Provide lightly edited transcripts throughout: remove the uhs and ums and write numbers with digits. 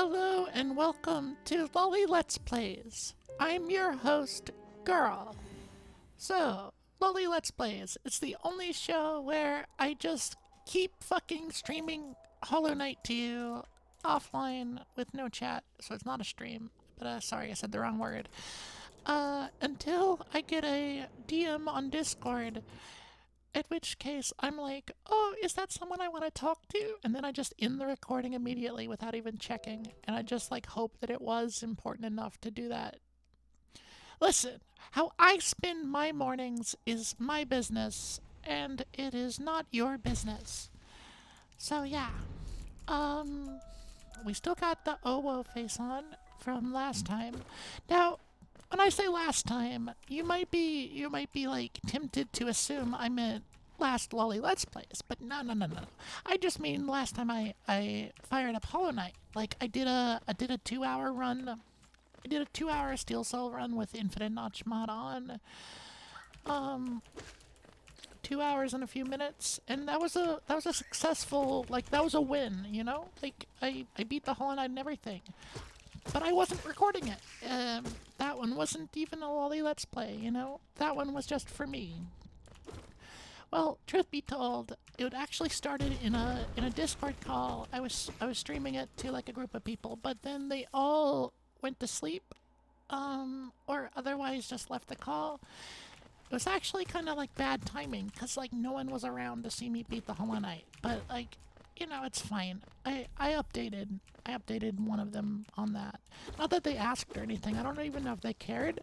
Hello and welcome to Loli Let's Plays. I'm your host, Girl. So, Loli Let's Plays, it's the only show where I just keep fucking streaming Hollow Knight to you offline with no chat, so it's not a stream. But sorry, I said the wrong word. Until I get a DM on Discord, at which case I'm like, oh, is that someone I want to talk to? And then I just end the recording immediately without even checking. And I just like hope that it was important enough to do that. Listen, how I spend my mornings is my business, and it is not your business. So yeah, we still got the Owo face on from last time. Now, when I say last time, you might be like tempted to assume I meant last Loli Let's Plays, but no. I just mean last time I fired up Hollow Knight. Like I did a 2-hour run. I did a 2-hour Steel Soul run with Infinite Notch mod on. 2 hours and a few minutes, and that was a successful, like that was a win, you know? Like I beat the Hollow Knight and everything. But I wasn't recording it. That one wasn't even a Loli Let's Play, you know? That one was just for me. Well, truth be told, it actually started in a Discord call. I was streaming it to like a group of people, but then they all went to sleep, or otherwise just left the call. It was actually kind of like bad timing, cause like no one was around to see me beat the Hollow Knight. But like, you know, it's fine. I updated one of them on that. Not that they asked or anything. I don't even know if they cared.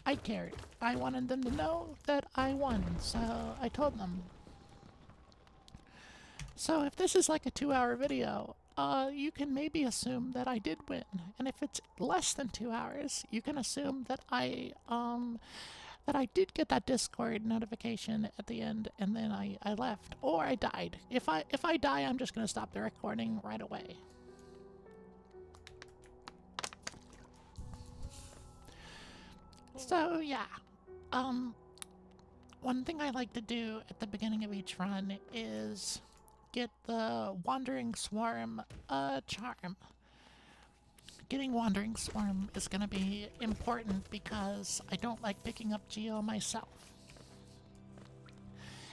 I cared. I wanted them to know that I won, so I told them. So if this is like a 2-hour video, you can maybe assume that I did win. And if it's less than 2 hours, you can assume that I did get that Discord notification at the end, and then I left, or I died. If I die, I'm just gonna stop the recording right away. So yeah, one thing I like to do at the beginning of each run is get the Wandering Swarm charm. Getting Wandering Swarm is going to be important because I don't like picking up Geo myself.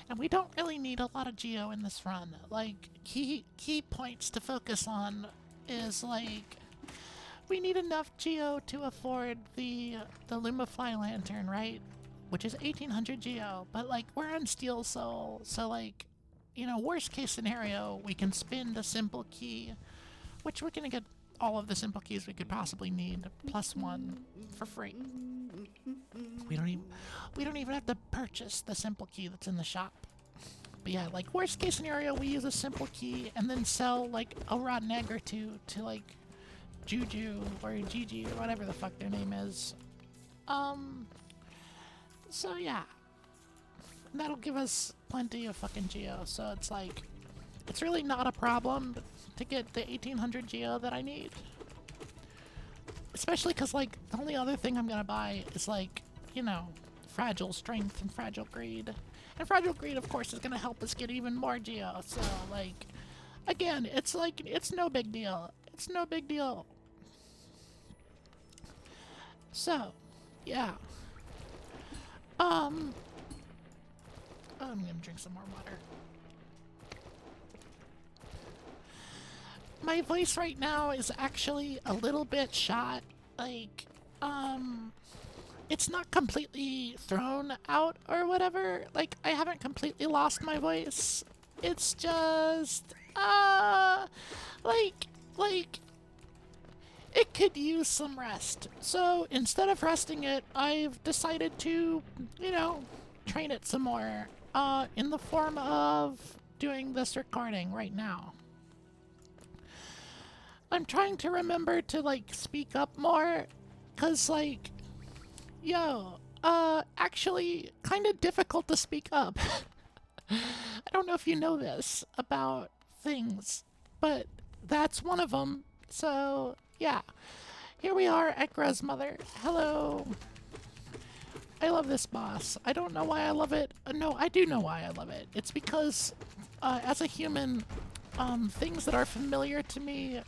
And we don't really need a lot of Geo in this run. Like, key points to focus on is like, we need enough Geo to afford the Lumafly Lantern, right? Which is 1800 Geo, but like, we're on Steel Soul, so like, you know, worst case scenario, we can spend a simple key, which we're gonna get all of the simple keys we could possibly need, plus one, for free. We don't even have to purchase the simple key that's in the shop. But yeah, like worst case scenario, we use a simple key and then sell like a rotten egg or two to like Juju or Gigi or whatever the fuck their name is. So yeah, that'll give us plenty of fucking Geo. So it's like, it's really not a problem to get the 1800 Geo that I need. Especially because, like, the only other thing I'm gonna buy is, like, you know, Fragile Strength and Fragile Greed. And Fragile Greed, of course, is gonna help us get even more Geo. So, like, again, it's like, it's no big deal. It's no big deal. So, yeah. I'm gonna drink some more water. My voice right now is actually a little bit shot. Like, it's not completely thrown out or whatever. Like, I haven't completely lost my voice. It's just, like, it could use some rest. So instead of resting it, I've decided to, you know, train it some more, in the form of doing this recording right now. I'm trying to remember to, like, speak up more, cause, like, yo, actually, kinda difficult to speak up. I don't know if you know this about things, but that's one of them. So, yeah. Here we are at Grandmother. Hello. I love this boss. I don't know why I love it. No, I do know why I love it. It's because, as a human, things that are familiar to me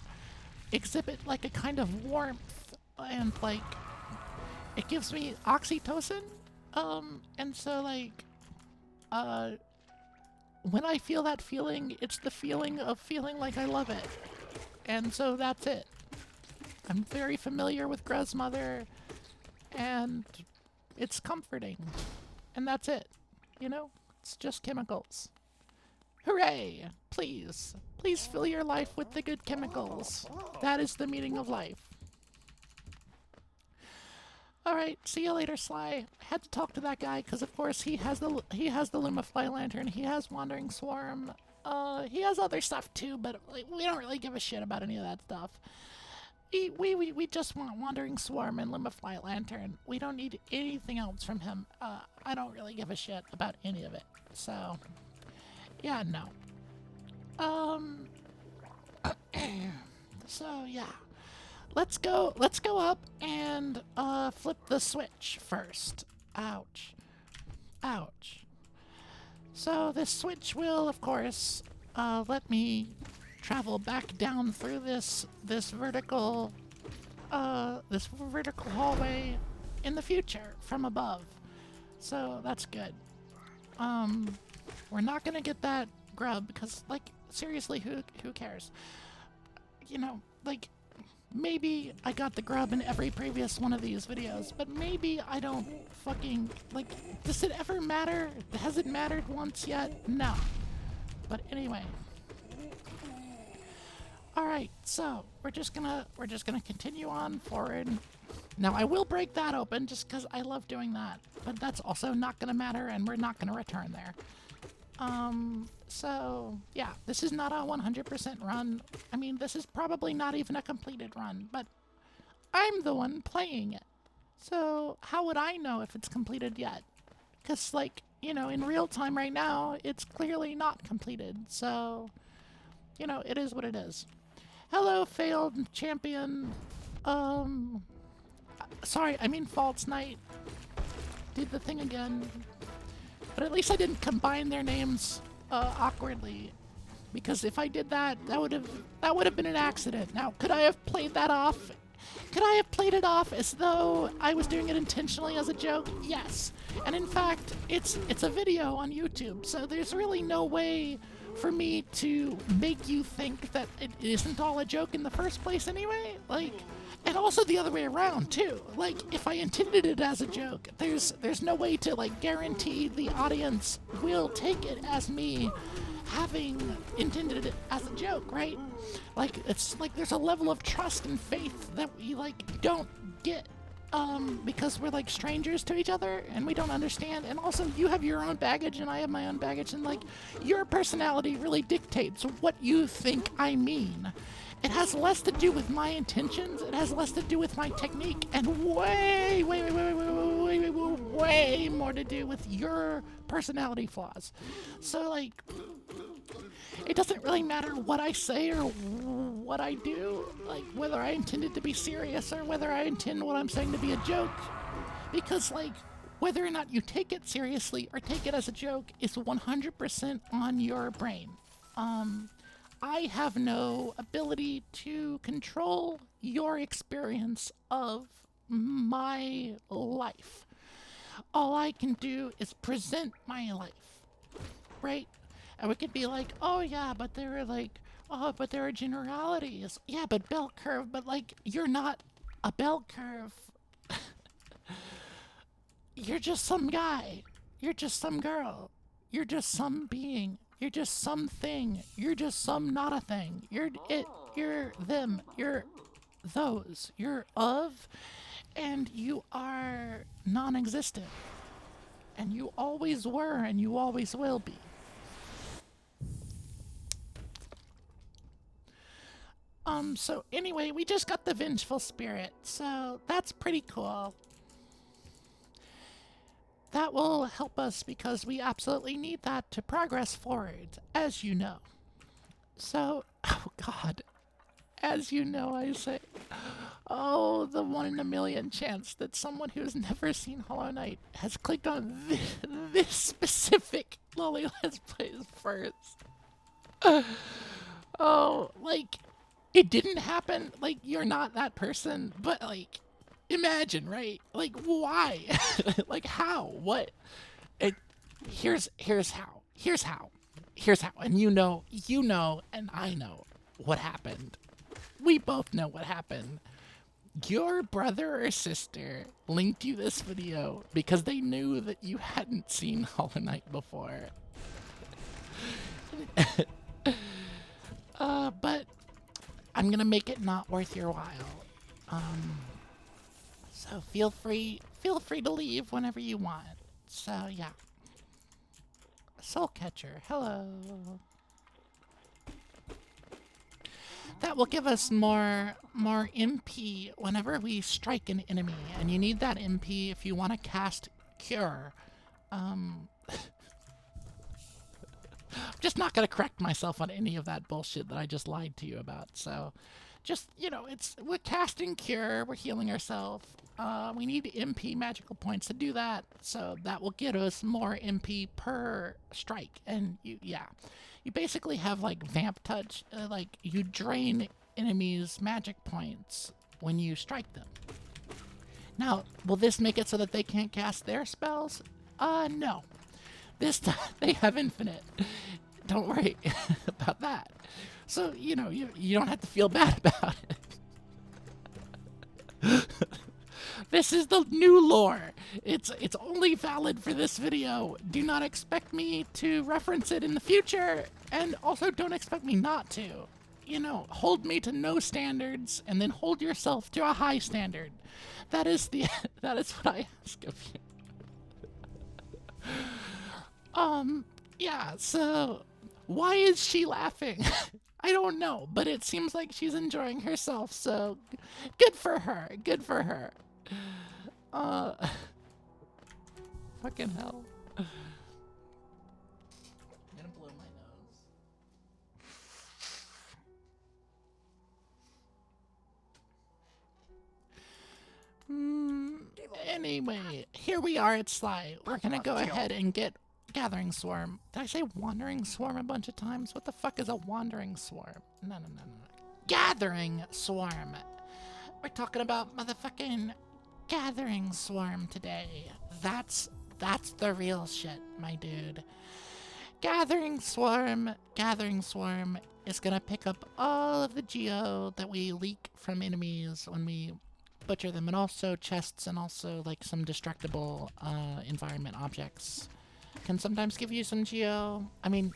exhibit like a kind of warmth and like it gives me oxytocin. And so like uh when I feel that feeling, it's the feeling of feeling like I love it. And so that's it. I'm very familiar with Gruz Mother, and it's comforting. And that's it. You know? It's just chemicals. Hooray! Please. Please fill your life with the good chemicals. That is the meaning of life. Alright, see you later, Sly. I had to talk to that guy because of course he has the Lumafly Lantern, he has Wandering Swarm, he has other stuff too, but like, we don't really give a shit about any of that stuff. We just want Wandering Swarm and Lumafly Lantern. We don't need anything else from him. I don't really give a shit about any of it. So, yeah, no. So yeah. Let's go up and flip the switch first. Ouch. Ouch. So this switch will, of course, let me travel back down through this vertical hallway in the future from above. So that's good. We're not gonna get that grub because, like, seriously, who cares? You know, like, maybe I got the grub in every previous one of these videos, but maybe I don't fucking, like, does it ever matter? Has it mattered once yet? No. But anyway. Alright, so we're just gonna continue on forward. Now I will break that open just because I love doing that, but that's also not gonna matter and we're not gonna return there. So yeah, this is not a 100% run. I mean, this is probably not even a completed run, but I'm the one playing it. So how would I know if it's completed yet? Because, like, you know, in real time right now, it's clearly not completed. So, you know, it is what it is. Hello, failed champion. Sorry, I mean False Knight. Did the thing again. But at least I didn't combine their names awkwardly, because if I did that, that would have been an accident. Now, could I have played that off? Could I have played it off as though I was doing it intentionally as a joke? Yes. And in fact, it's a video on YouTube, so there's really no way for me to make you think that it isn't all a joke in the first place anyway. Like, and also the other way around too. Like, if I intended it as a joke, there's no way to, like, guarantee the audience will take it as me having intended it as a joke, right? Like, it's like there's a level of trust and faith that we, like, don't get because we're, like, strangers to each other and we don't understand. And also, you have your own baggage and I have my own baggage, and, like, your personality really dictates what you think I mean. It has less to do with my intentions, it has less to do with my technique, and way more to do with your personality flaws. So, like, it doesn't really matter what I say or what I do, like, whether I intend it to be serious or whether I intend what I'm saying to be a joke, because, like, whether or not you take it seriously or take it as a joke is 100% on your brain. I have no ability to control your experience of my life. All I can do is present my life, right? And we could be like, oh yeah, but there are, like, oh, but there are generalities. Yeah, but bell curve, but, like, you're not a bell curve. You're just some guy. You're just some girl. You're just some being. You're just something. You're just some not a thing. You're it. You're them. You're those. You're of, and you are non-existent. And you always were, and you always will be. So anyway, we just got the Vengeful Spirit, so that's pretty cool. That will help us because we absolutely need that to progress forward, as you know. So, oh god, as you know, I say, oh, the 1 in a million chance that someone who's never seen Hollow Knight has clicked on this specific Loli Let's Plays first. Oh, like, it didn't happen. Like, you're not that person, but like, imagine, right? Like, why? Like, how? What? It. Here's how. Here's how. And you know, and I know what happened. We both know what happened. Your brother or sister linked you this video because they knew that you hadn't seen Hollow Knight before. But I'm gonna make it not worth your while. So feel free to leave whenever you want. So yeah. Soul Catcher, hello. That will give us more MP whenever we strike an enemy, and you need that MP if you want to cast Cure. I'm just not gonna correct myself on any of that bullshit that I just lied to you about. So, just we're casting Cure, we're healing ourselves. We need MP magical points to do that, so that will get us more MP per strike. And you basically have like Vamp Touch, like you drain enemies' magic points when you strike them. Now, will this make it so that they can't cast their spells? No. This time they have infinite. Don't worry about that. So, you don't have to feel bad about it. This is the new lore. It's only valid for this video. Do not expect me to reference it in the future, and also don't expect me not to. Hold me to no standards, and then hold yourself to a high standard. That is what I ask of you. Yeah, so why is she laughing? I don't know, but it seems like she's enjoying herself, so good for her. Good for her. Fucking hell. I'm gonna blow my nose. Anyway, here we are at Sly. We're gonna go ahead and get Gathering Swarm. Did I say Wandering Swarm a bunch of times? What the fuck is a Wandering Swarm? No. Gathering Swarm. We're talking about motherfucking Gathering Swarm today. That's the real shit, my dude. Gathering Swarm is gonna pick up all of the geo that we leak from enemies when we butcher them, and also chests, and also like some destructible environment objects. Can sometimes give you some geo. I mean,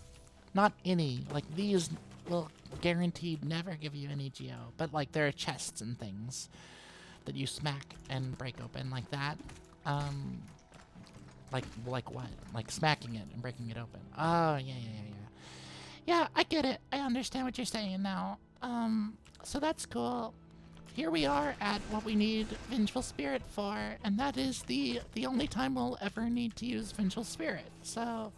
not any. Like, these will guaranteed never give you any geo, but like there are chests and things that you smack and break open like that. Like what? Like smacking it and breaking it open. Oh, yeah. Yeah, I get it. I understand what you're saying now. So that's cool. Here we are at what we need Vengeful Spirit for, and that is the only time we'll ever need to use Vengeful Spirit. So,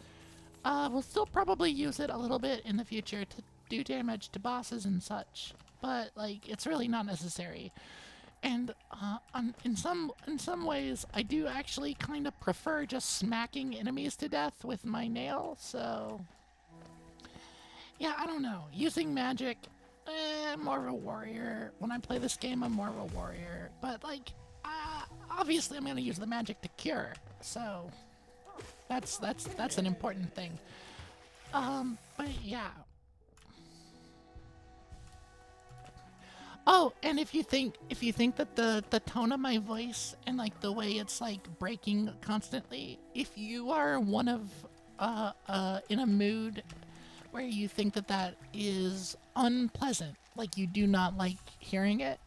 we'll still probably use it a little bit in the future to do damage to bosses and such, but like it's really not necessary. And in some ways, I do actually kind of prefer just smacking enemies to death with my nail. So, yeah, I don't know. Using magic. I'm more of a warrior. When I play this game, I'm more of a warrior. But, like, obviously I'm gonna use the magic to cure. So, that's an important thing. But yeah. Oh, and if you think that the tone of my voice and, like, the way it's, like, breaking constantly, if you are one of, in a mood where you think that is unpleasant, like you do not like hearing it,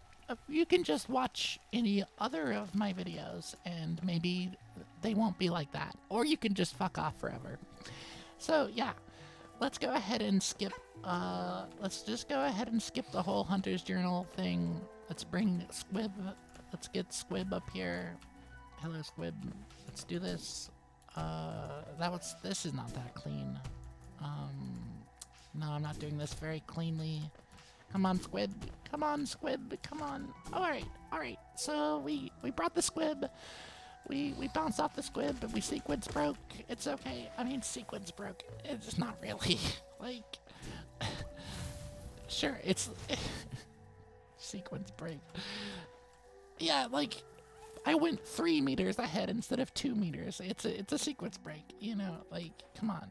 you can just watch any other of my videos and maybe they won't be like that. Or you can just fuck off forever. So yeah, let's go ahead and skip, let's just go ahead and skip the whole Hunter's Journal thing. Let's bring Squib, let's get Squib up here. Hello Squib, let's do this. This is not that clean. No, I'm not doing this very cleanly. Come on, Squib. Come on, Squib. Come on. Alright. So we brought the Squib. We bounced off the Squib, but we sequence broke. It's okay. I mean, sequence broke. It's not really. Like, Sure, it's sequence break. Yeah, like I went 3 meters ahead instead of 2 meters. It's a sequence break, you know. Like, come on.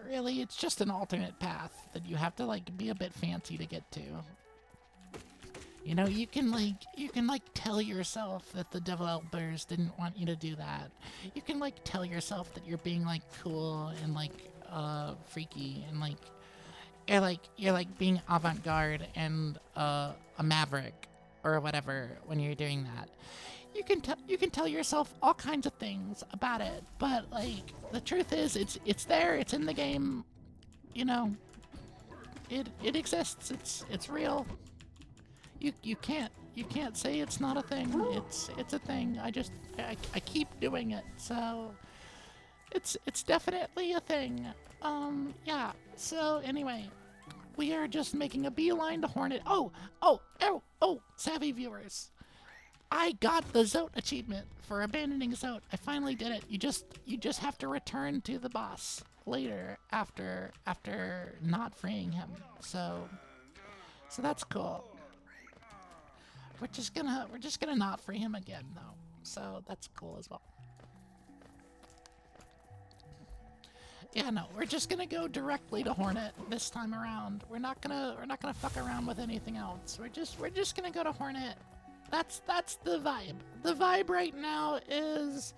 Really, it's just an alternate path that you have to like be a bit fancy to get to. You know, you can tell yourself that the developers didn't want you to do that. You can like tell yourself that you're being like cool and like freaky and like you're like being avant-garde and a maverick or whatever when you're doing that. You can tell yourself all kinds of things about it, but like the truth is it's there, it's in the game, you know. It exists. It's real. You can't say it's not a thing. It's a thing. I keep doing it. So it's definitely a thing. Yeah. So anyway, we are just making a beeline to Hornet. Oh, savvy viewers. I got the Zote achievement for abandoning Zote. I finally did it. You just have to return to the boss later after not freeing him. So that's cool. We're just gonna not free him again though. So that's cool as well. Yeah, no, we're just gonna go directly to Hornet this time around. We're not gonna fuck around with anything else. We're just gonna go to Hornet. That's the vibe. The vibe right now is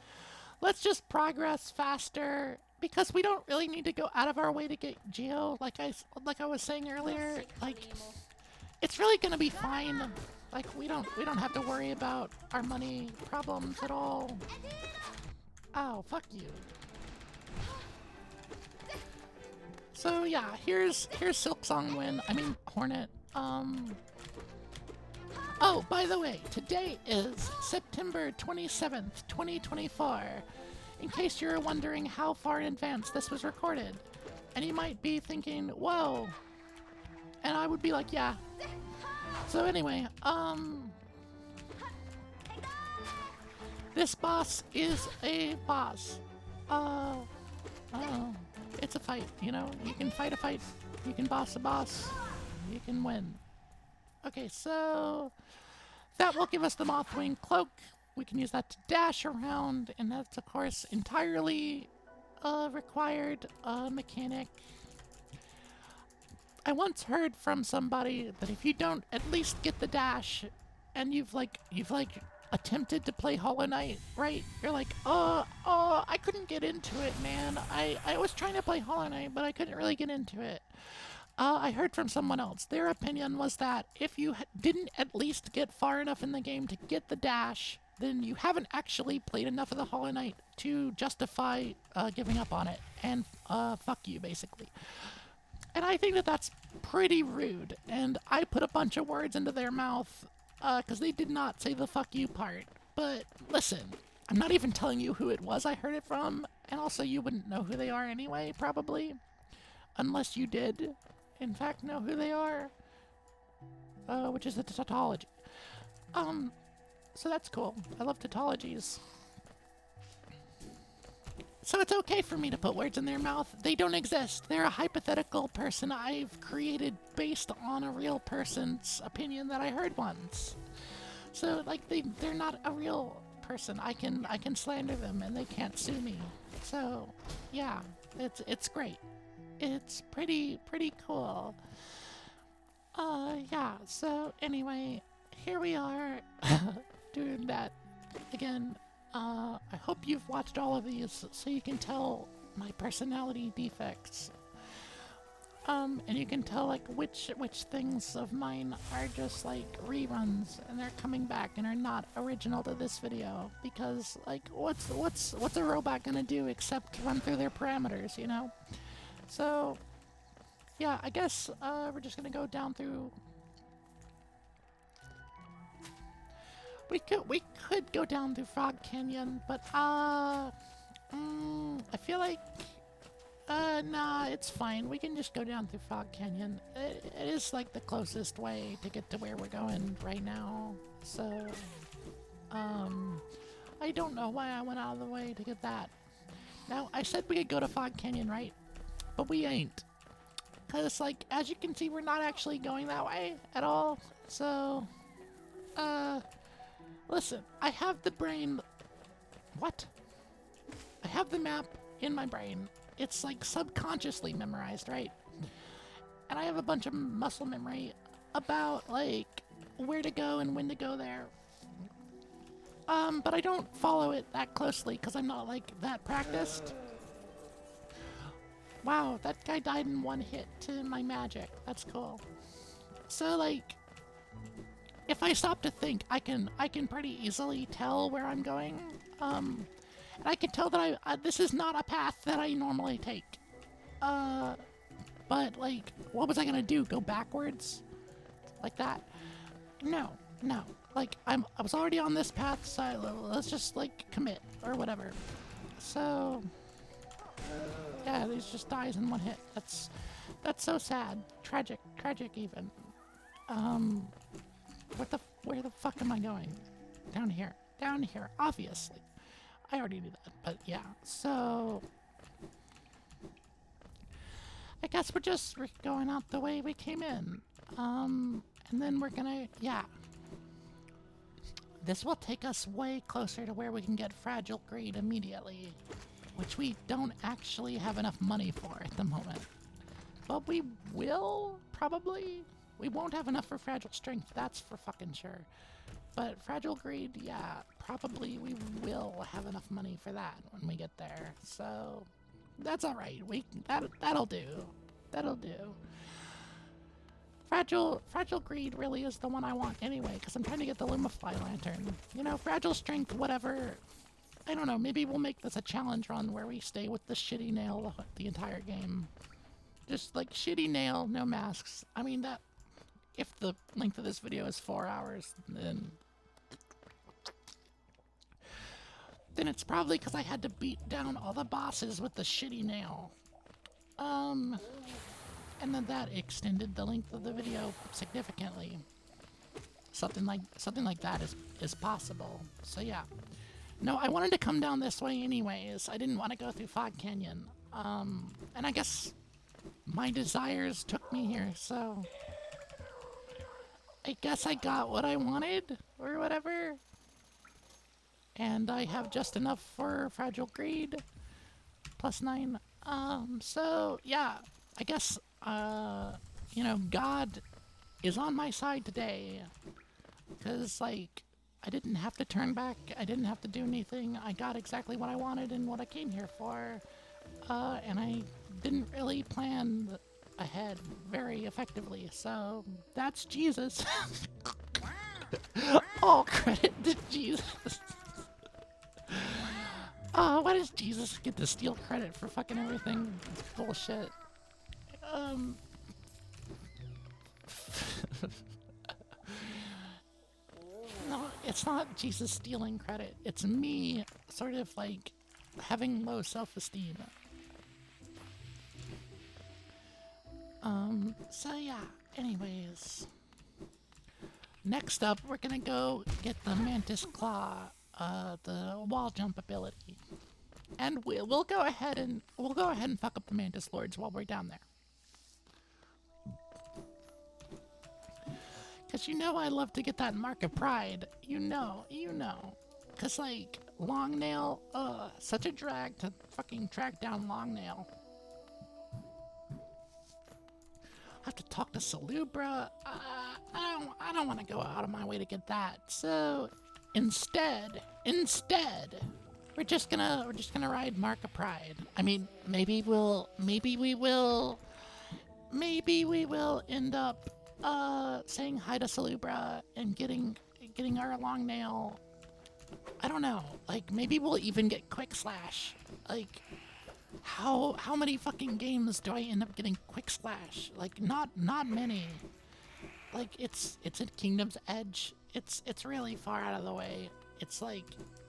let's just progress faster because we don't really need to go out of our way to get Geo. Like I was saying earlier, like it's really gonna be fine. Like we don't have to worry about our money problems at all. Oh, fuck you. So yeah, here's Silksong Win. I mean Hornet. Oh, by the way, today is September 27th, 2024. In case you're wondering how far in advance this was recorded. And you might be thinking, whoa. And I would be like, yeah. So anyway, this boss is a boss. It's a fight, you know? You can fight a fight. You can boss a boss. You can win. Okay, so that will give us the Mothwing Cloak. We can use that to dash around, and that's, of course, entirely required mechanic. I once heard from somebody that if you don't at least get the dash, and you've attempted to play Hollow Knight, right? You're like, I couldn't get into it, man. I was trying to play Hollow Knight, but I couldn't really get into it. I heard from someone else. Their opinion was that if you didn't at least get far enough in the game to get the dash, then you haven't actually played enough of the Hollow Knight to justify giving up on it. And fuck you, basically. And I think that that's pretty rude. And I put a bunch of words into their mouth because they did not say the fuck you part. But listen, I'm not even telling you who it was I heard it from. And also you wouldn't know who they are anyway, probably. Unless you did, in fact, know who they are. Which is the tautology. So that's cool. I love tautologies. So it's okay for me to put words in their mouth. They don't exist. They're a hypothetical person I've created based on a real person's opinion that I heard once. So like they're not a real person. I can slander them and they can't sue me. So yeah, it's great. It's pretty cool. Yeah, so anyway, here we are doing that again. I hope you've watched all of these so you can tell my personality defects. And you can tell like which things of mine are just like reruns and they're coming back and are not original to this video because like what's a robot gonna do except run through their parameters, you know? So yeah, I guess we're just gonna go down through. We could go down through Frog Canyon, but I feel like nah, it's fine. We can just go down through Frog Canyon. It is like the closest way to get to where we're going right now. So I don't know why I went out of the way to get that. Now I said we could go to Frog Canyon, right? But we ain't. Because, like, as you can see, we're not actually going that way at all. So, listen, I have the brain... What? I have the map in my brain. It's, like, subconsciously memorized, right? And I have a bunch of muscle memory about, like, where to go and when to go there. But I don't follow it that closely because I'm not, like, that practiced. Wow, that guy died in one hit to my magic. That's cool. So, like, if I stop to think, I can pretty easily tell where I'm going. And I can tell that this is not a path that I normally take. But, like, what was I gonna do? Go backwards? Like that? No. Like, I was already on this path, so let's just, like, commit, or whatever. So, yeah, he just dies in one hit. That's so sad. Tragic even. Where the fuck am I going? Down here, obviously. I already knew that, but yeah, so... I guess we're going out the way we came in. And then we're gonna, yeah. This will take us way closer to where we can get Fragile Greed immediately, which we don't actually have enough money for at the moment. But we will, probably. We won't have enough for Fragile Strength, that's for fucking sure. But Fragile Greed, yeah, probably we will have enough money for that when we get there. So... that's alright. That'll do. That'll do. Fragile Greed really is the one I want anyway, because I'm trying to get the Lumify Lantern. You know, Fragile Strength, whatever. I don't know, maybe we'll make this a challenge run where we stay with the shitty nail the entire game. Just like shitty nail, no masks. I mean, that... if the length of this video is 4 hours, then it's probably because I had to beat down all the bosses with the shitty nail. And then that extended the length of the video significantly. Something like that is possible. So yeah. No, I wanted to come down this way anyways. I didn't want to go through Fog Canyon. And I guess my desires took me here, so... I guess I got what I wanted, or whatever. And I have just enough for Fragile Greed. +9. So, yeah. I guess, you know, God is on my side today. Because, like, I didn't have to turn back. I didn't have to do anything. I got exactly what I wanted and what I came here for. And I didn't really plan ahead very effectively. So, that's Jesus. All credit to Jesus. Why does Jesus get to steal credit for fucking everything? Bullshit. No, it's not Jesus stealing credit. It's me sort of like having low self-esteem. So yeah, anyways. Next up, we're gonna go get the Mantis Claw, the wall jump ability. And we'll go ahead and fuck up the Mantis Lords while we're down there. Cause you know I love to get that Mark of Pride. You know. Cause like, Longnail, such a drag to fucking track down Longnail. I have to talk to Salubra. I don't want to go out of my way to get that. So instead, we're just gonna ride Mark of Pride. I mean, maybe we will end up saying hi to Salubra and getting our long nail. I don't know. Like, maybe we'll even get Quick Slash. Like, how many fucking games do I end up getting Quick Slash? Like, not many. Like, it's at Kingdom's Edge. It's really far out of the way. It's like,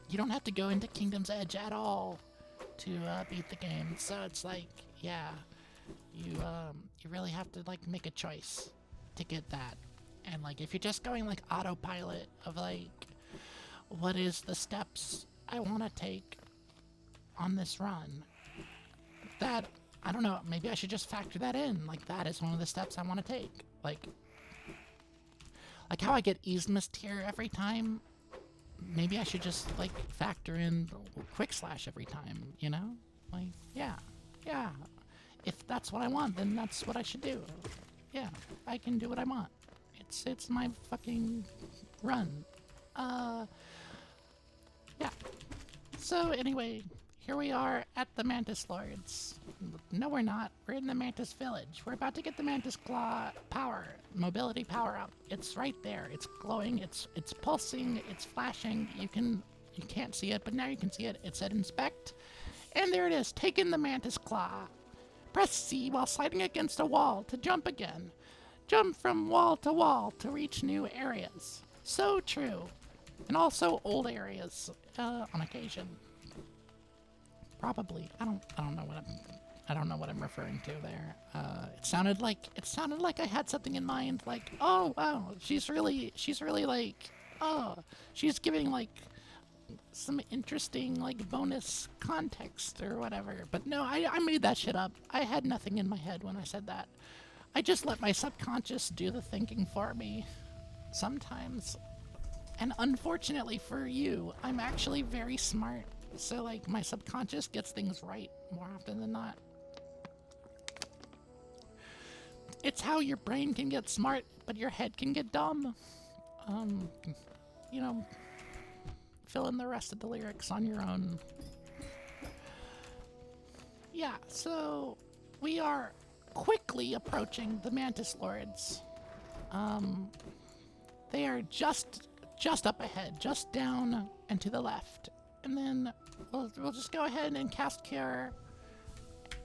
you don't have to go into Kingdom's Edge at all to beat the game. So it's like, yeah, you really have to like make a choice to get that. And like, if you're just going like autopilot of like, what is the steps I want to take on this run, that I don't know, maybe I should just factor that in. Like, that is one of the steps I want to take. Like how I get ease mist here every time. Maybe I should just, like, factor in quick slash every time, you know? Like, yeah, yeah. If that's what I want, then that's what I should do. Yeah, I can do what I want. It's my fucking run. Yeah. So anyway, here we are at the Mantis Lords. No, we're not. We're in the Mantis Village. We're about to get the Mantis Claw power, mobility power up. It's right there. It's glowing. It's pulsing. It's flashing. You can't see it, but now you can see it. It said inspect, and there it is. Take in the Mantis Claw. Press C while sliding against a wall to jump again. Jump from wall to reach new areas. So true. And also old areas on occasion. Probably. I don't know what I'm referring to there. It sounded like I had something in mind, like, oh wow, she's really like, oh, she's giving like some interesting like bonus context or whatever. But no, I made that shit up. I had nothing in my head when I said that. I just let my subconscious do the thinking for me. Sometimes. And unfortunately for you, I'm actually very smart. So, like, my subconscious gets things right more often than not. It's how your brain can get smart, but your head can get dumb. You know, fill in the rest of the lyrics on your own. Yeah, so we are quickly approaching the Mantis Lords. They are just up ahead, just down and to the left. And then we'll just go ahead and cast Cure.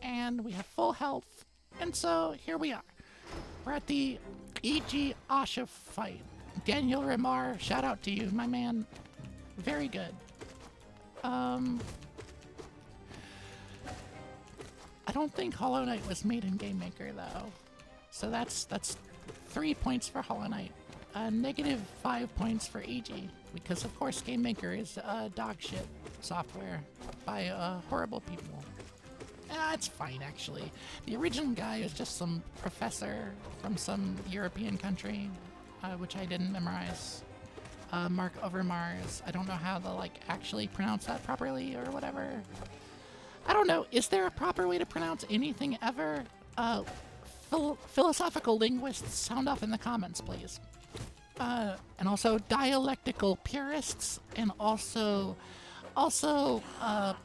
And we have full health. And so here we are. We're at the E.G. Asha fight. Daniel Remar, shout out to you, my man. Very good. I don't think Hollow Knight was made in Game Maker though. So that's 3 points for Hollow Knight. -5 points for EG, because of course Game Maker is dog shit software by horrible people. It's fine actually. The original guy is just some professor from some European country, which I didn't memorize. Mark Overmars. I don't know how to like actually pronounce that properly or whatever. I don't know. Is there a proper way to pronounce anything ever? Philosophical linguists, sound off in the comments, please. And also dialectical purists, and also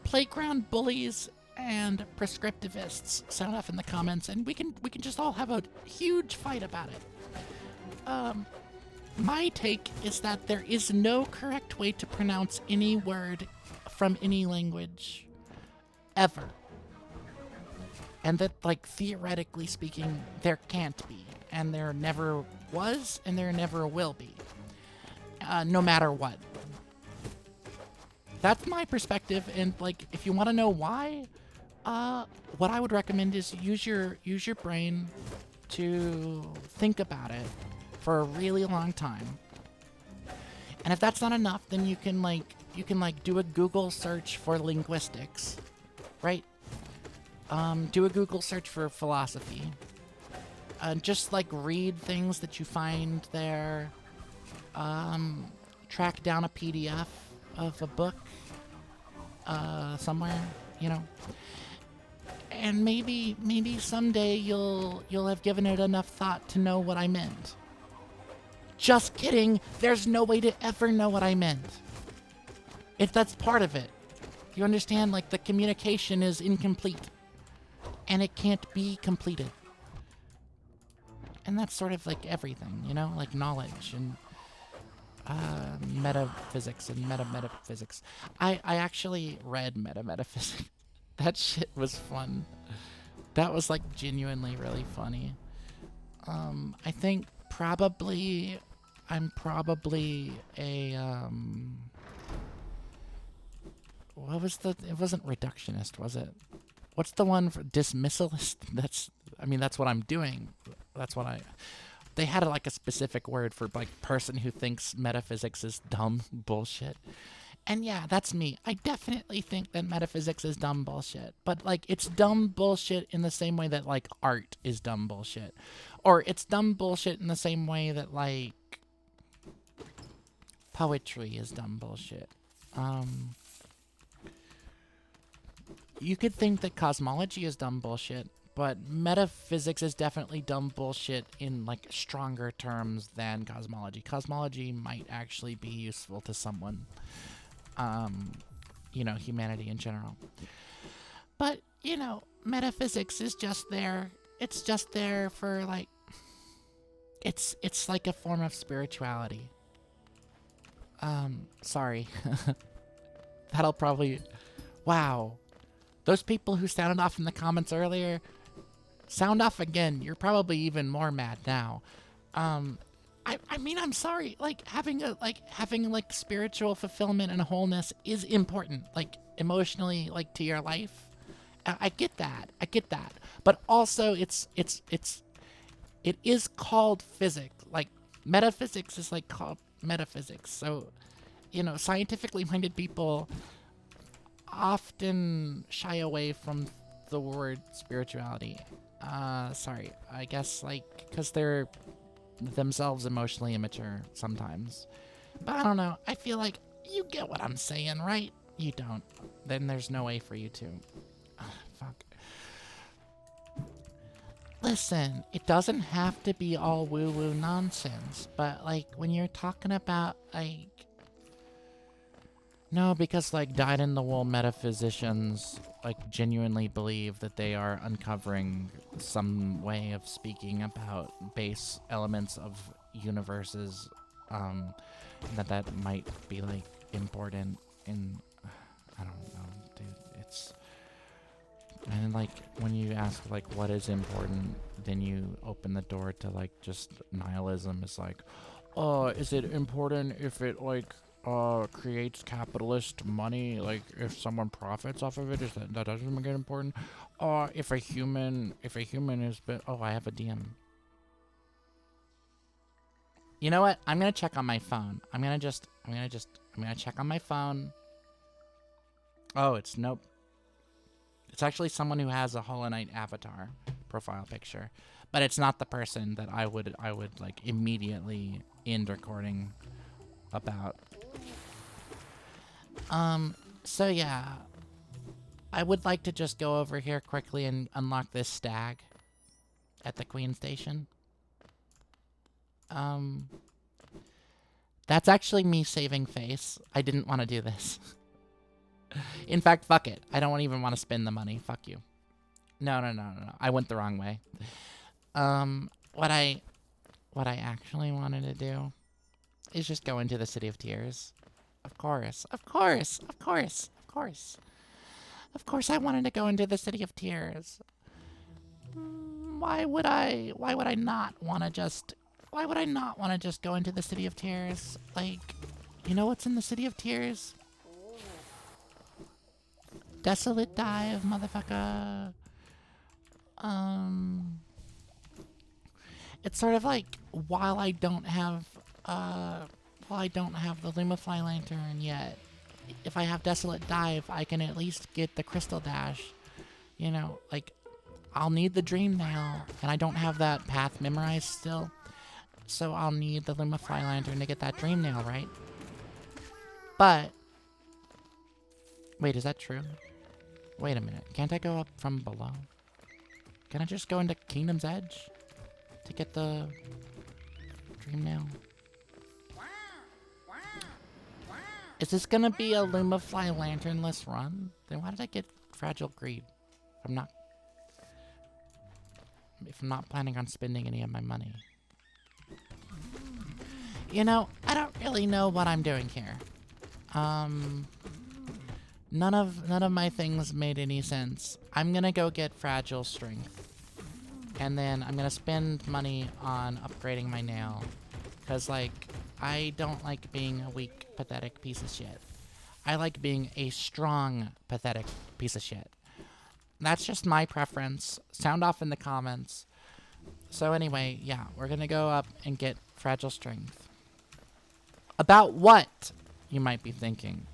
playground bullies and prescriptivists, sound off in the comments, and we can just all have a huge fight about it. My take is that there is no correct way to pronounce any word from any language, ever. And that, like, theoretically speaking, there can't be. And there never was, and there never will be. No matter what. That's my perspective, and, like, if you want to know why, what I would recommend is use your brain to think about it for a really long time. And if that's not enough, then you can do a Google search for linguistics, right? Do a Google search for philosophy. Just like read things that you find there. Track down a PDF of a book somewhere, you know. And maybe someday you'll have given it enough thought to know what I meant. Just kidding. There's no way to ever know what I meant. If that's part of it. You understand? Like, the communication is incomplete. And it can't be completed. And that's sort of like everything, you know? Like knowledge and metaphysics and metaphysics. I actually read metaphysics. That shit was fun. That was like genuinely really funny. I think I'm probably a what was it wasn't reductionist, was it? What's the one for dismissalist? That's what I'm doing. They had like a specific word for like person who thinks metaphysics is dumb bullshit. And yeah, that's me. I definitely think that metaphysics is dumb bullshit. But like it's dumb bullshit in the same way that like art is dumb bullshit. Or it's dumb bullshit in the same way that like poetry is dumb bullshit. Um you could think that cosmology is dumb bullshit, but metaphysics is definitely dumb bullshit in like stronger terms than cosmology. Cosmology might actually be useful to someone. You know, humanity in general. But, you know, metaphysics is just there. It's just there for like it's like a form of spirituality. Sorry. That'll probably wow. Those people who sounded off in the comments earlier, sound off again. You're probably even more mad now. I mean, I'm sorry. Like having like spiritual fulfillment and wholeness is important. Like emotionally, like to your life. I get that. I get that. But also, it is called physics. Like metaphysics is like called metaphysics. So, you know, scientifically minded people often shy away from the word spirituality. Sorry. I guess like because they're themselves emotionally immature sometimes. But I don't know. I feel like you get what I'm saying, right? You don't. Then there's no way for you to. Fuck. Listen, it doesn't have to be all woo-woo nonsense, but like when you're talking about like no, because like dyed-in-the-wool metaphysicians like genuinely believe that they are uncovering some way of speaking about base elements of universes, that might be like important in I don't know, dude. It's and like when you ask like what is important, then you open the door to like just nihilism. It's like, oh, is it important if it like creates capitalist money? Like if someone profits off of it, is that doesn't make it important? If a human is oh, I have a DM. You know what? I'm gonna check on my phone. I'm gonna check on my phone. Oh, it's nope. It's actually someone who has a Hollow Knight avatar profile picture, but it's not the person that I would like immediately end recording about. So yeah, I would like to just go over here quickly and unlock this stag at the Queen Station. That's actually me saving face. I didn't want to do this. In fact, fuck it. I don't even want to spend the money. Fuck you. No. I went the wrong way. What I actually wanted to do is just go into the City of Tears. Of course I wanted to go into the City of Tears. Why would I not want to just go into the City of Tears? Like, you know what's in the City of Tears? Desolate dive, motherfucker. It's sort of like while I don't have the Lumify lantern yet, if I have Desolate Dive, I can at least get the Crystal Dash. You know, like I'll need the Dream Nail, and I don't have that path memorized still, so I'll need the Lumify lantern to get that Dream Nail, right? But wait, is that true? Wait a minute. Can't I go up from below? Can I just go into Kingdom's Edge to get the Dream Nail? Is this gonna be a Lumify lanternless run? Then why did I get Fragile Greed? If I'm not planning on spending any of my money. You know, I don't really know what I'm doing here. None of my things made any sense. I'm gonna go get Fragile Strength. And then I'm gonna spend money on upgrading my nail. Cause like, I don't like being a weak, pathetic piece of shit. I like being a strong, pathetic piece of shit. That's just my preference. Sound off in the comments. So anyway, yeah, we're gonna go up and get Fragile Strength. About what? You might be thinking.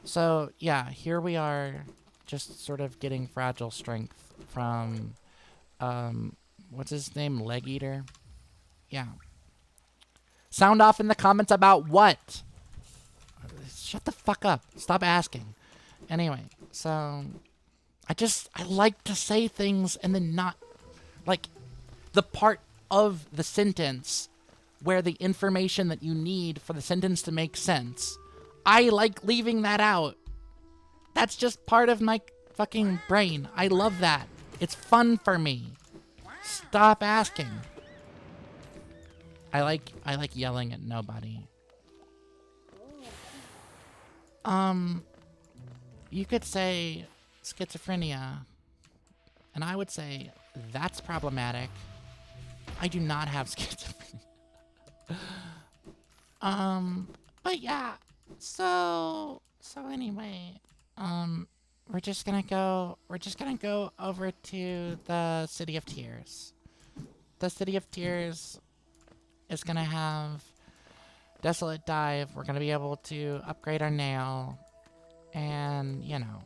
So, yeah, here we are, just sort of getting fragile strength from, what's his name? Leg Eater? Yeah. Sound off in the comments about what? Shut the fuck up. Stop asking. Anyway, so I like to say things and then not, like, the part of the sentence where the information that you need for the sentence to make sense. I like leaving that out. That's just part of my fucking brain. I love that. It's fun for me. Stop asking. I like yelling at nobody. You could say schizophrenia, and I would say that's problematic. I do not have schizophrenia. But yeah. So anyway, we're just gonna go over to the City of Tears. The City of Tears is gonna have Desolate Dive. We're gonna be able to upgrade our nail, and you know,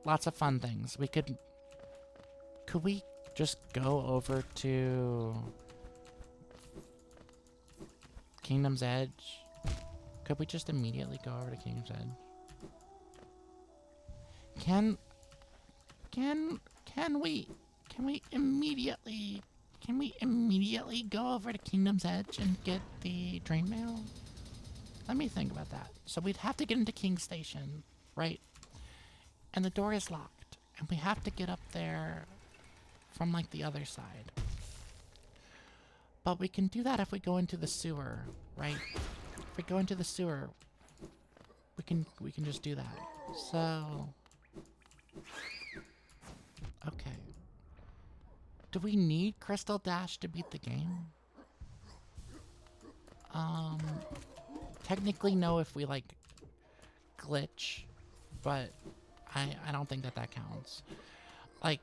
lots of fun things. Could we just go over to Kingdom's Edge? Could we just immediately go over to Kingdom's Edge? Can we immediately go over to Kingdom's Edge and get the Dream Mail? Let me think about that. So we'd have to get into King Station, right? And the door is locked, and we have to get up there from like the other side. But we can do that if we go into the sewer, right? If we go into the sewer, we can just do that. So okay. Do we need Crystal Dash to beat the game? Technically no if we like glitch, but I don't think that counts. Like,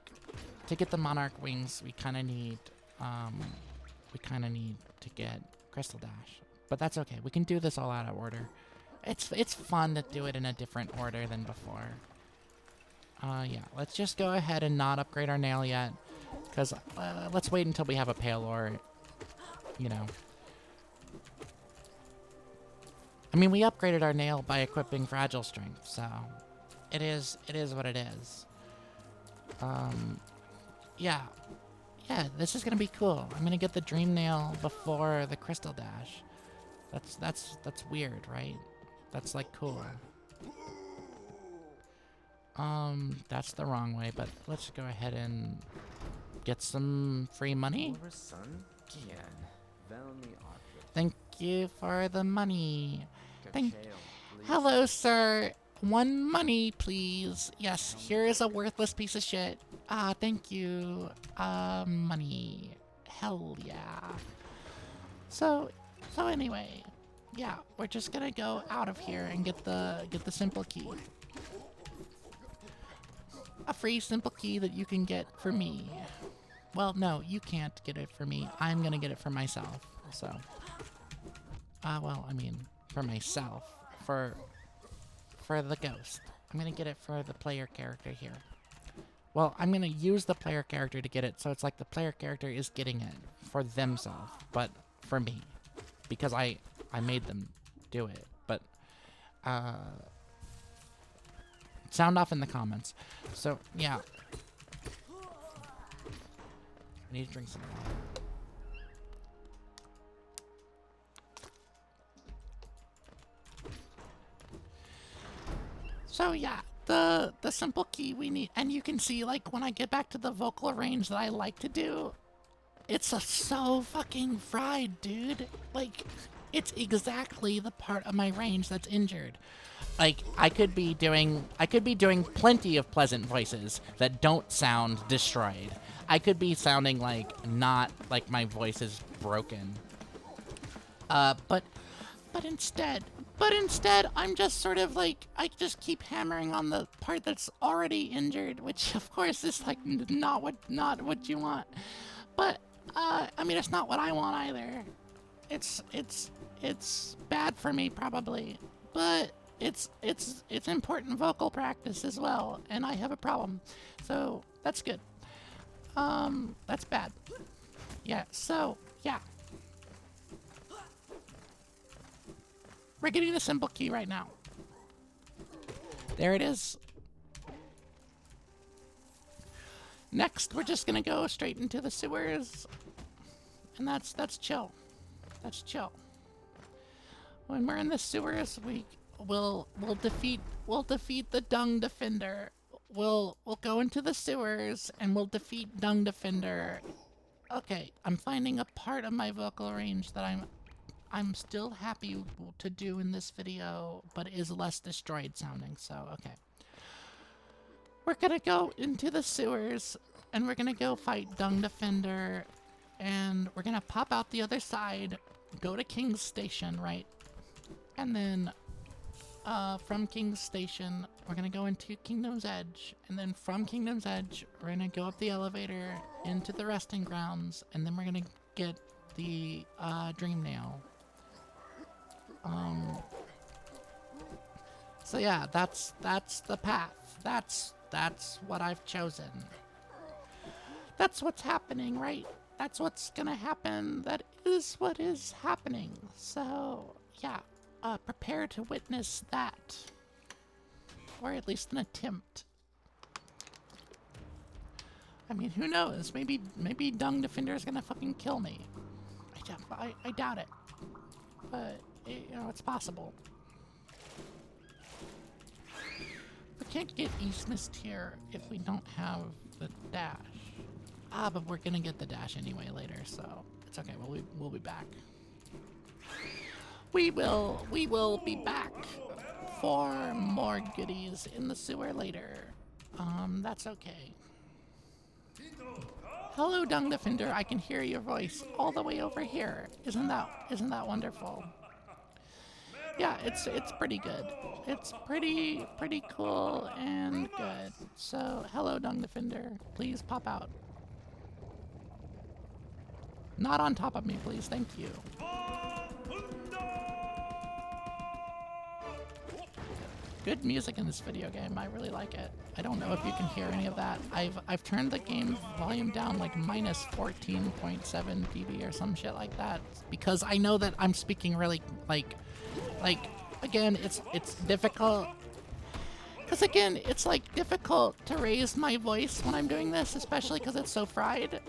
to get the Monarch Wings, we kind of need to get Crystal Dash. But that's okay. We can do this all out of order. It's fun to do it in a different order than before. Yeah, let's just go ahead and not upgrade our nail yet. Because, let's wait until we have a Paylor, you know. I mean, we upgraded our nail by equipping Fragile Strength, so it is what it is. Yeah. Yeah, this is gonna be cool. I'm gonna get the Dream Nail before the Crystal Dash. That's weird, right? That's like cool. That's the wrong way, but let's go ahead and get some free money. Thank you for the money. Hello, sir. 1 money, please. Yes, here is a worthless piece of shit. Thank you. Money. Hell yeah. So anyway, yeah, we're just gonna go out of here and get the simple key. A free simple key that you can get for me. Well, no, you can't get it for me. I'm gonna get it for myself. So, well, I mean, for myself, for the ghost. I'm gonna get it for the player character here. Well, I'm gonna use the player character to get it, so it's like the player character is getting it for themselves, but for me, because I made them do it. But sound off in the comments. So yeah, I need to drink some water. So yeah, the simple key we need, and you can see like when I get back to the vocal range that I like to do, it's so fucking fried, dude. Like, it's exactly the part of my range that's injured. Like, I could be doing plenty of pleasant voices that don't sound destroyed. I could be sounding like not like my voice is broken. But instead, I'm just sort of like, I just keep hammering on the part that's already injured, which of course is like not what you want. But I mean, it's not what I want either. It's bad for me probably, but it's important vocal practice as well, and I have a problem. So that's good. That's bad. Yeah, so yeah. We're getting the symbol key right now. There it is. Next, we're just gonna go straight into the sewers. And that's chill. That's chill. When we're in the sewers, we'll defeat the Dung Defender. We'll go into the sewers and we'll defeat Dung Defender. Okay, I'm finding a part of my vocal range that I'm still happy to do in this video, but is less destroyed sounding, so okay. We're gonna go into the sewers, and we're gonna go fight Dung Defender, and we're gonna pop out the other side, go to King's Station, right? And then, from King's Station, we're gonna go into Kingdom's Edge, and then from Kingdom's Edge, we're gonna go up the elevator into the resting grounds, and then we're gonna get the, Dream Nail. So yeah, that's the path. That's what I've chosen. That's what's happening, right? That's what's gonna happen. That is what is happening. So yeah, prepare to witness that. Or at least an attempt. I mean, who knows? Maybe Dung Defender is gonna fucking kill me. I doubt it. But, you know, it's possible. We can't get East Mist here if we don't have the dash. But we're gonna get the dash anyway later, so it's okay. We'll be back. We will be back for more goodies in the sewer later. That's okay. Hello, Dung Defender. I can hear your voice all the way over here. Isn't that wonderful? Yeah, it's pretty good. It's pretty cool and good. So, hello, Dung Defender. Please pop out. Not on top of me, please. Thank you. Good music in this video game. I really like it. I don't know if you can hear any of that. I've turned the game volume down like minus 14.7 dB or some shit like that because I know that I'm speaking really like again it's difficult. Because again, it's like difficult to raise my voice when I'm doing this, especially because it's so fried.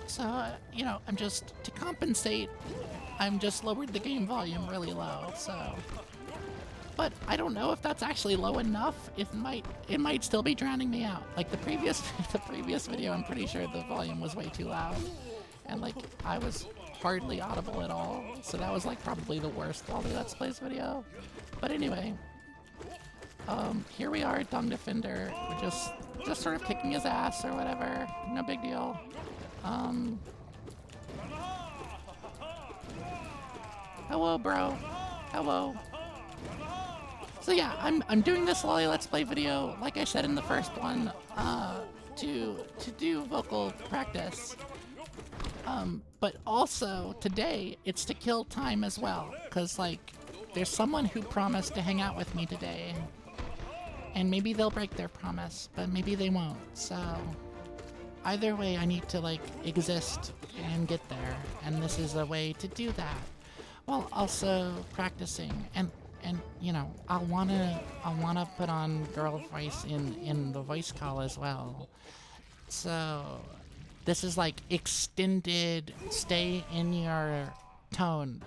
So, you know, I'm just, to compensate, I'm just lowered the game volume really low, so. But I don't know if that's actually low enough. It might still be drowning me out. Like the previous video, I'm pretty sure the volume was way too loud. And like, I was hardly audible at all. So that was like probably the worst Loli Let's Plays video. But anyway. Here we are at Dung Defender. We're just sort of kicking his ass or whatever. No big deal. Hello, bro. Hello. So yeah, I'm doing this Loli Let's Play video, like I said in the first one, to do vocal practice. But also, today, it's to kill time as well. Cause like, there's someone who promised to hang out with me today. And maybe they'll break their promise, but maybe they won't, so... Either way, I need to, like, exist and get there, and this is a way to do that. While also practicing, and you know, I wanna put on girl voice in the voice call as well. So, this is like extended, stay in your tone.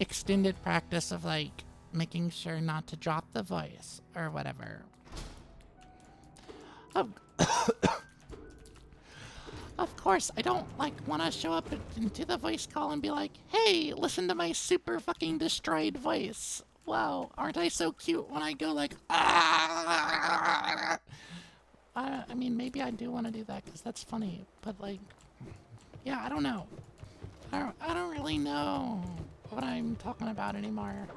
Extended practice of, like, making sure not to drop the voice or whatever. Of course, I don't like want to show up into the voice call and be like, "Hey, listen to my super fucking destroyed voice. Wow, aren't I so cute when I go like ah?" I mean, maybe I do want to do that because that's funny, but like, yeah, I don't know. I don't really know what I'm talking about anymore.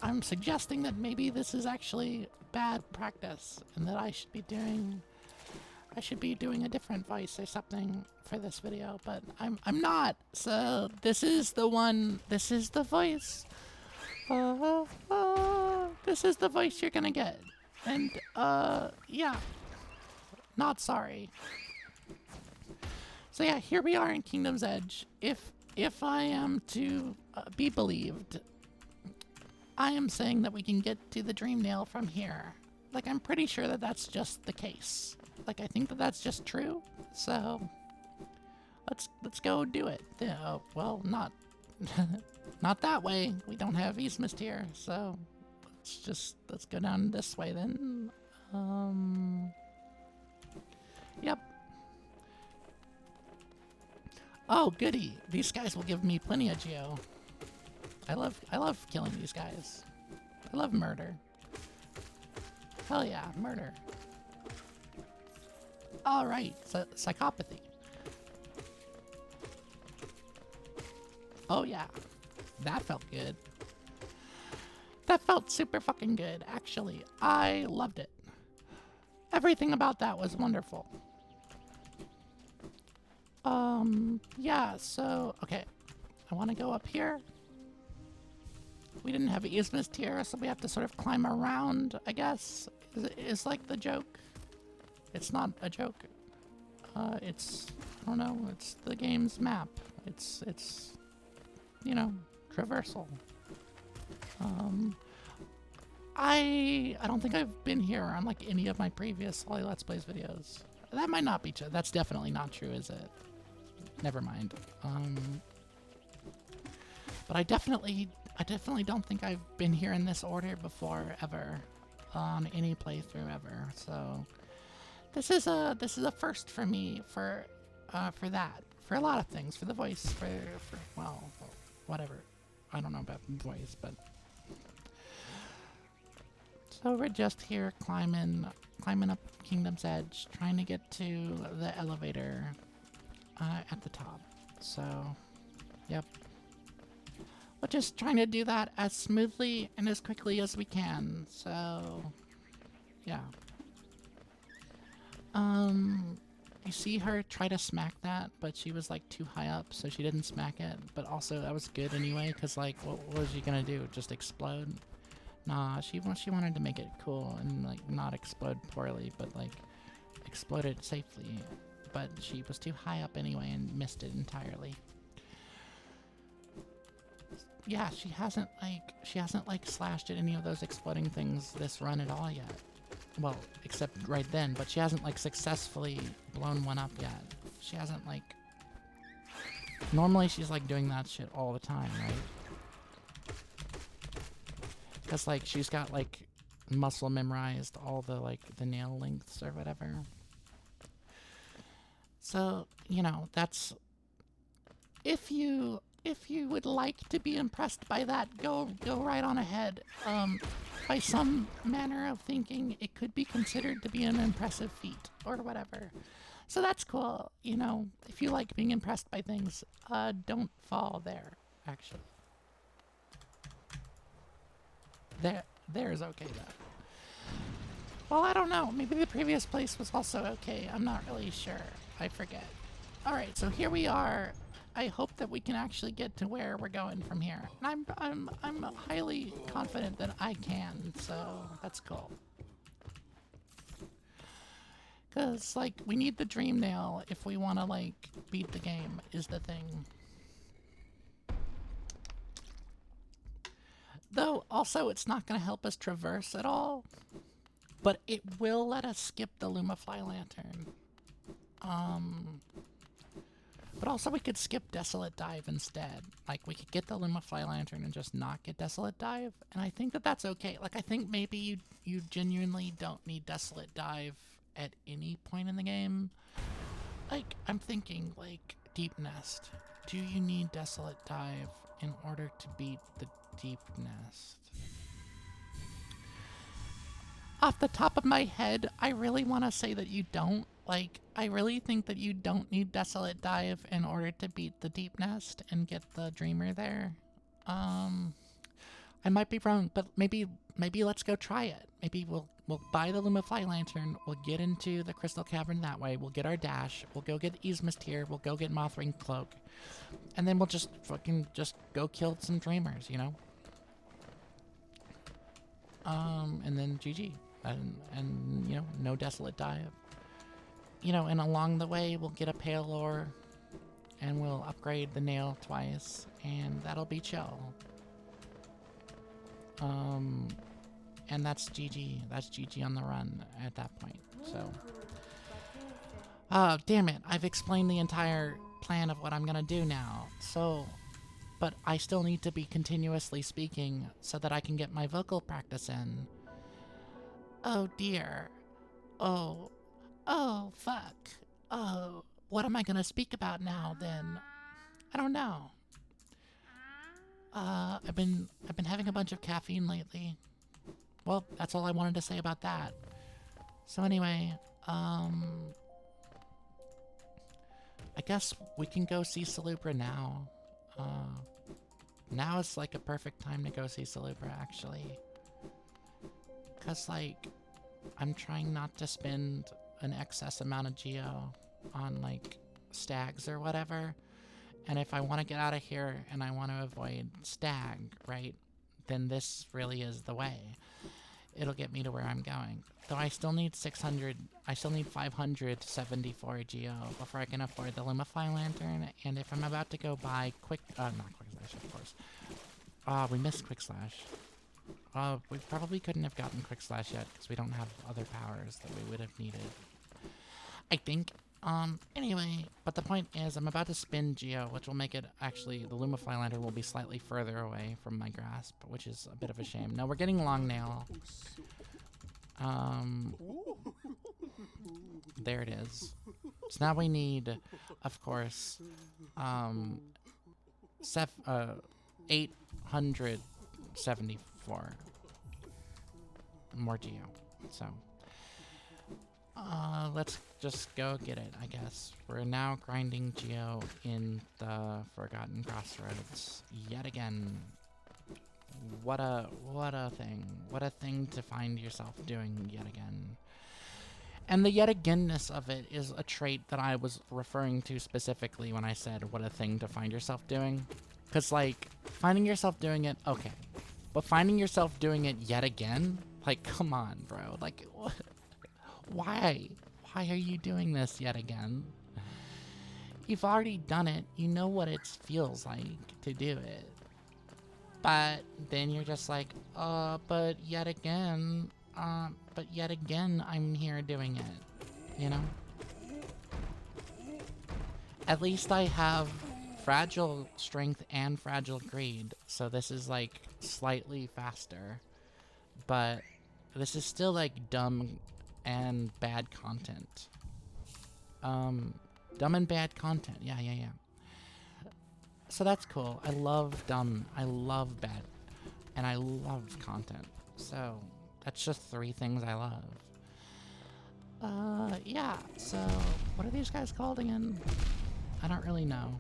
I'm suggesting that maybe this is actually bad practice and that I should be doing a different voice or something for this video, but I'm not. So this is the one, this is the voice This is the voice you're gonna get. And, yeah. Not sorry. So yeah, here we are in Kingdom's Edge. If I am to be believed, I am saying that we can get to the Dream Nail from here. Like, I'm pretty sure that that's just the case. Like, I think that that's just true. So, let's go do it. Well, not not that way. We don't have East Mist here, so let's go down this way then. Yep. Oh, goody. These guys will give me plenty of geo. I love killing these guys. I love murder. Hell yeah, murder. Alright, psychopathy. Oh yeah, that felt good. That felt super fucking good, actually. I loved it. Everything about that was wonderful. Yeah, so, okay. I want to go up here. We didn't have East Mist here, so we have to sort of climb around, I guess, is like the joke. It's not a joke. It's, I don't know, it's the game's map. It's, you know, traversal. I don't think I've been here on like any of my previous Loli Let's Plays videos. That might not be true. That's definitely not true, is it? Never mind. But I definitely don't think I've been here in this order before, ever, on any playthrough ever. So this is a first for me for that, for a lot of things, for the voice, for well, whatever. I don't know about the voice, but so we're just here climbing up Kingdom's Edge, trying to get to the elevator at the top. So, yep. We're just trying to do that as smoothly and as quickly as we can. So, yeah. You see her try to smack that, but she was like too high up, so she didn't smack it. But also, that was good anyway, because like, what was she gonna do? Just explode? Nah, she wanted to make it cool and like not explode poorly, but like explode it safely. But she was too high up anyway and missed it entirely. Yeah, she hasn't like slashed at any of those exploding things this run at all yet. Well, except right then, but she hasn't like successfully blown one up yet. She hasn't like... Normally she's like doing that shit all the time, right? Because like she's got like muscle memorized all the like the nail lengths or whatever. So, you know, that's... If you would like to be impressed by that, go right on ahead. By some manner of thinking, it could be considered to be an impressive feat, or whatever. So that's cool, you know, if you like being impressed by things, don't fall there, actually. There's okay, though. Well, I don't know, maybe the previous place was also okay, I'm not really sure, I forget. Alright, so here we are. I hope that we can actually get to where we're going from here. And I'm highly confident that I can, so that's cool. Cause like we need the Dream Nail if we wanna like beat the game is the thing. Though also it's not gonna help us traverse at all, but it will let us skip the Lumafly Lantern. But also we could skip Desolate Dive instead. Like, we could get the Lumafly Lantern and just not get Desolate Dive. And I think that that's okay. Like, I think maybe you genuinely don't need Desolate Dive at any point in the game. Like, I'm thinking, like, Deep Nest. Do you need Desolate Dive in order to beat the Deep Nest? Off the top of my head, I really want to say that you don't. Like, I really think that you don't need Desolate Dive in order to beat the Deep Nest and get the Dreamer there. I might be wrong, but maybe let's go try it. Maybe we'll buy the Lumafly Lantern, we'll get into the Crystal Cavern that way, we'll get our dash, we'll go get East Mist here, we'll go get Mothwing Cloak, and then we'll just fucking go kill some Dreamers, you know? And then GG. And you know, no desolate dive. You know, and along the way, we'll get a pale ore, and we'll upgrade the nail twice, and that'll be chill. And that's GG. That's GG on the run at that point. So, damn it. I've explained the entire plan of what I'm gonna do now. So, but I still need to be continuously speaking so that I can get my vocal practice in. Oh dear. Oh. Oh, fuck. Oh, what am I gonna speak about now then? I don't know. I've been having a bunch of caffeine lately. Well, that's all I wanted to say about that. So anyway, I guess we can go see Salubra now. Now is like a perfect time to go see Salubra, actually. 'Cause like, I'm trying not to spend an excess amount of geo on like stags or whatever. And if I want to get out of here and I want to avoid stag, right, then this really is the way. It'll get me to where I'm going. Though I still need 574 geo before I can afford the Lumify Lantern, and if I'm about to go buy not Quick Slash, of course. We missed Quick Slash. We probably couldn't have gotten Quick Slash yet, because we don't have other powers that we would have needed. I think. Anyway, but the point is, I'm about to spin Geo, which will make it, actually, the Lumify Lantern will be slightly further away from my grasp, which is a bit of a shame. No, we're getting Long Nail. There it is. So now we need, of course, 874 more Geo. So, let's just go get it, I guess. We're now grinding Geo in the Forgotten Crossroads yet again. What a thing. What a thing to find yourself doing yet again. And the yet again-ness of it is a trait that I was referring to specifically when I said what a thing to find yourself doing. Because, like, finding yourself doing it, okay. But finding yourself doing it yet again? Like, come on, bro. Like, what? Why? Why are you doing this yet again? You've already done it. You know what it feels like to do it. But then you're just like, but yet again, I'm here doing it. You know? At least I have fragile strength and fragile greed, so this is like slightly faster. But this is still like dumb and bad content. Dumb and bad content. Yeah. So that's cool. I love dumb. I love bad. And I love content. So that's just 3 things I love. Yeah. So what are these guys called again? I don't really know.